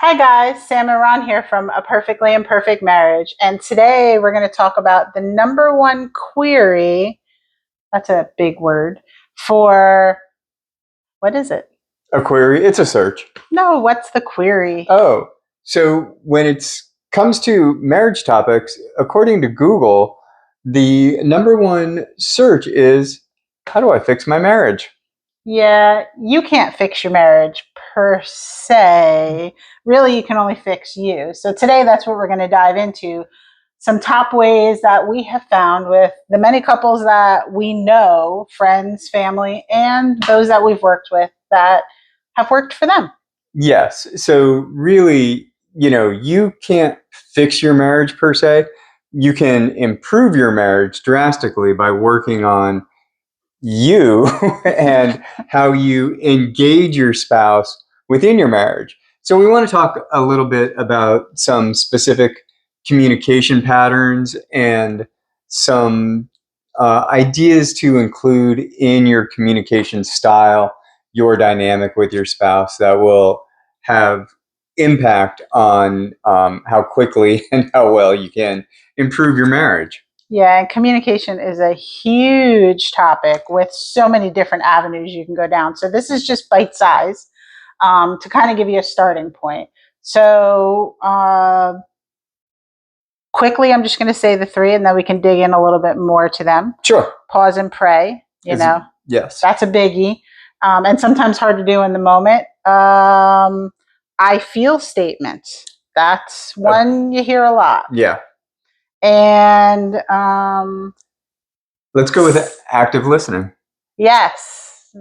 Hi guys, Sam and Ron here from A Perfectly Imperfect Marriage. And today we're going to talk about the number one query, that's a big word, for, what is it? A query? It's a search. No, what's the query? Oh, so when it comes to marriage topics, according to Google, the number one search is, how do I fix my marriage? Yeah, you can't fix your marriage per se. Really, you can only fix you. So today that's what we're going to dive into. Some top ways that we have found with the many couples that we know, friends, family, and those that we've worked with that have worked for them. Yes. So really, you can't fix your marriage per se. You can improve your marriage drastically by working on you and how you engage your spouse within your marriage. So we want to talk a little bit about some specific communication patterns and some ideas to include in your communication style, your dynamic with your spouse that will have impact on how quickly and how well you can improve your marriage. Yeah, and communication is a huge topic with so many different avenues you can go down. So this is just bite size to kind of give you a starting point. So quickly, I'm just going to say the three, and then we can dig in a little bit more to them. Sure. Pause and pray. Yes. That's a biggie, and sometimes hard to do in the moment. I feel statements. That's one you hear a lot. Yeah. And let's go with active listening. Yes. A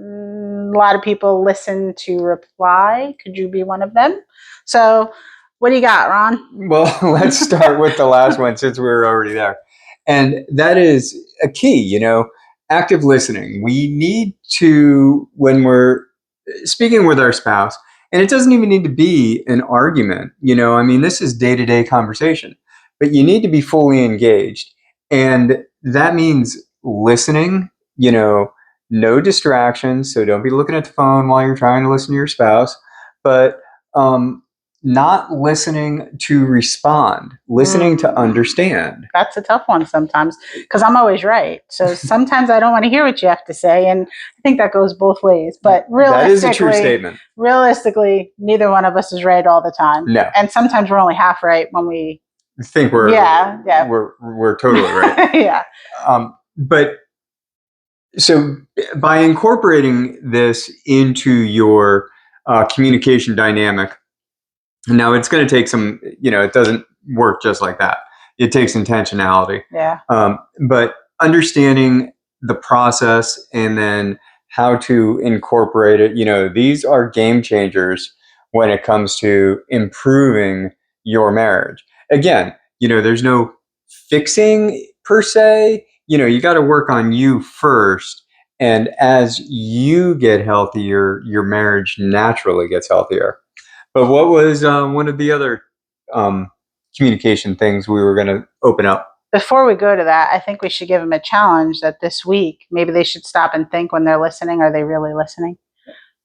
lot of people listen to reply. Could you be one of them? So what do you got, Ron? Well, let's start with the last one since we're already there. And that is a key, active listening. We need to, when we're speaking with our spouse, and it doesn't even need to be an argument, this is day-to-day conversation, but you need to be fully engaged. And that means listening, no distractions. So don't be looking at the phone while you're trying to listen to your spouse, but not listening to respond, listening to understand. That's a tough one sometimes because I'm always right. So sometimes I don't want to hear what you have to say. And I think that goes both ways. But that is a true statement. Realistically, neither one of us is right all the time. No. And sometimes we're only half right when we think we're totally right. Yeah. But so by incorporating this into your communication dynamic, now it's going to take some, it doesn't work just like that. It takes intentionality. Yeah. But understanding the process and then how to incorporate it, these are game changers when it comes to improving your marriage. Again, there's no fixing per se. You got to work on you first. And as you get healthier, your marriage naturally gets healthier. But what was one of the other communication things we were going to open up? Before we go to that, I think we should give them a challenge that this week, maybe they should stop and think when they're listening, are they really listening?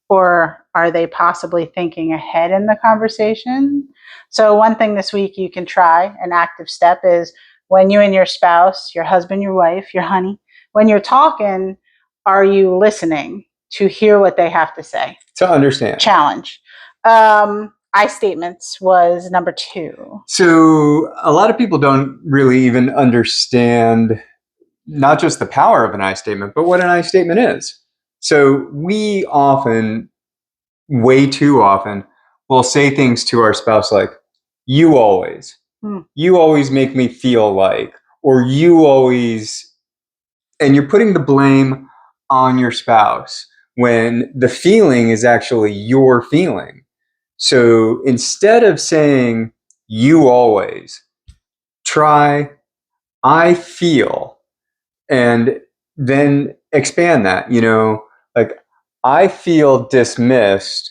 Or are they possibly thinking ahead in the conversation? So one thing this week you can try, an active step, is when you and your spouse, your husband, your wife, your honey, when you're talking, are you listening to hear what they have to say? To understand. Challenge. I statements was number 2. So a lot of people don't really even understand not just the power of an I statement, but what an I statement is. So we often, way too often, will say things to our spouse like, you always make me feel like, or you always, and you're putting the blame on your spouse when the feeling is actually your feeling. So instead of saying, you always, try, I feel, and then expand that, like, I feel dismissed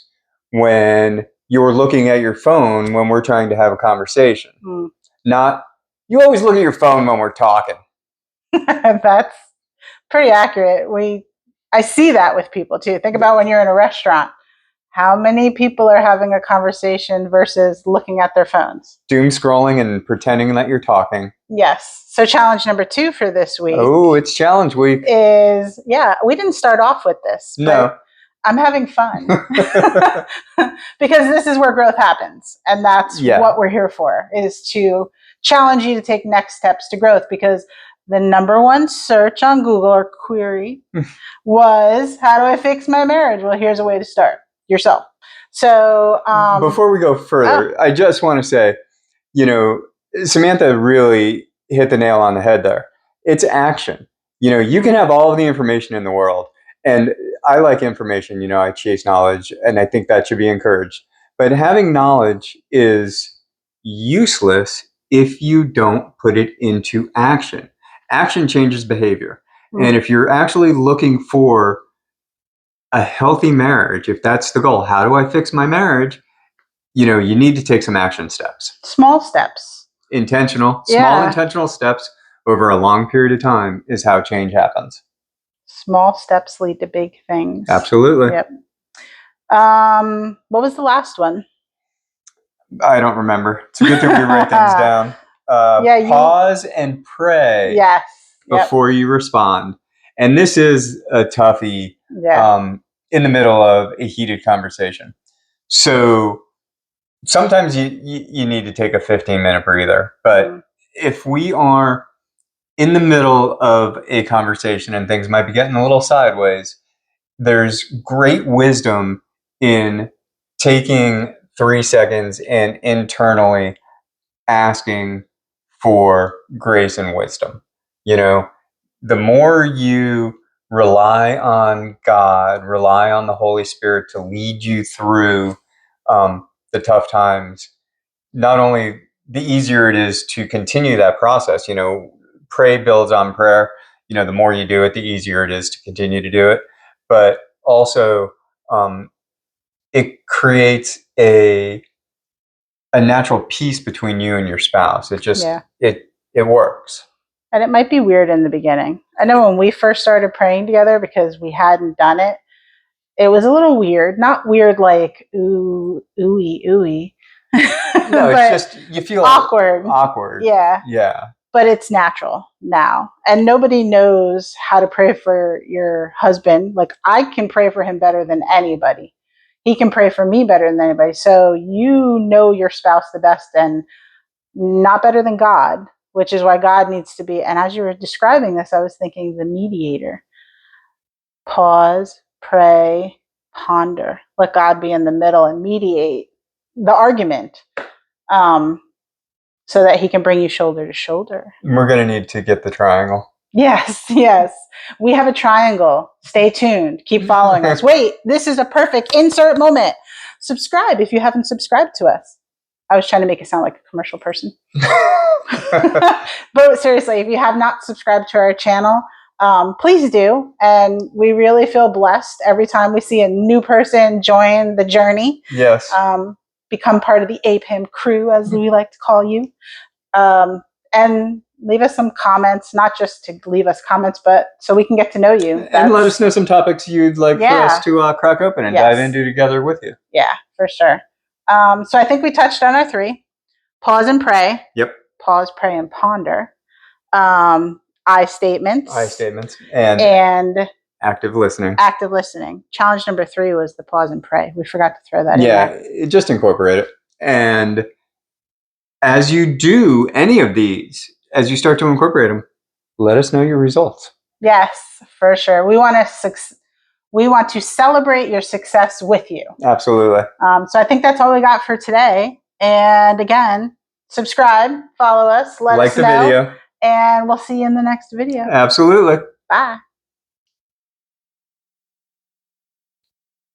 when you're looking at your phone when we're trying to have a conversation. Not, you always look at your phone when we're talking. That's pretty accurate. I see that with people too. Think about when you're in a restaurant. How many people are having a conversation versus looking at their phones? Doom scrolling and pretending that you're talking. Yes. So challenge number 2 for this week. Oh, it's challenge week. Is, we didn't start off with this. No. I'm having fun because this is where growth happens. And that's what we're here for, is to challenge you to take next steps to growth, because the number one search on Google or query was, how do I fix my marriage? Well, here's a way to start. Yourself. So before we go further, I just want to say, Samantha really hit the nail on the head there. It's action. You can have all of the information in the world, and I like information. I chase knowledge, and I think that should be encouraged. But having knowledge is useless if you don't put it into action. Action changes behavior. And if you're actually looking for a healthy marriage, if that's the goal, how do I fix my marriage? You need to take some action steps. Small steps. Small intentional steps over a long period of time is how change happens. Small steps lead to big things. Absolutely. Yep. What was the last one? I don't remember. It's a good thing we write things down. Pause and pray. Yes. Before you respond. And this is a toughie in the middle of a heated conversation. So sometimes you need to take a 15-minute breather. But if we are in the middle of a conversation and things might be getting a little sideways, there's great wisdom in taking 3 seconds and internally asking for grace and wisdom. The more you rely on God, rely on the Holy Spirit to lead you through the tough times, not only the easier it is to continue that process. Pray builds on prayer. The more you do it, the easier it is to continue to do it. But also, it creates a natural peace between you and your spouse. It just it works. And it might be weird in the beginning. I know when we first started praying together, because we hadn't done it, it was a little weird. Not weird like ooh, ooey, ooey. No, it's just you feel awkward. Yeah. But it's natural now. And nobody knows how to pray for your husband. Like, I can pray for him better than anybody. He can pray for me better than anybody. So you know your spouse the best, and not better than God, which is why God needs to be. And as you were describing this, I was thinking the mediator. Pause, pray, ponder. Let God be in the middle and mediate the argument, so that he can bring you shoulder to shoulder. We're going to need to get the triangle. Yes. We have a triangle. Stay tuned. Keep following us. Wait, this is a perfect insert moment. Subscribe if you haven't subscribed to us. I was trying to make it sound like a commercial person. But seriously, if you have not subscribed to our channel, please do. And we really feel blessed every time we see a new person join the journey. Yes. Become part of the APIM crew, as we like to call you. And leave us some comments, not just to leave us comments, but so we can get to know you. And let us know some topics you'd like for us to crack open and dive into together with you. Yeah, for sure. So I think we touched on our 3. Pause and pray. Yep. Pause, pray, and ponder. I statements. And active listening. Challenge number 3 was the pause and pray. We forgot to throw that in there. Yeah, just incorporate it. And as you do any of these, as you start to incorporate them, let us know your results. Yes, for sure. We want to celebrate your success with you. Absolutely. So I think that's all we got for today. And again, subscribe, follow us, let us know. Like the video. And we'll see you in the next video. Absolutely. Bye.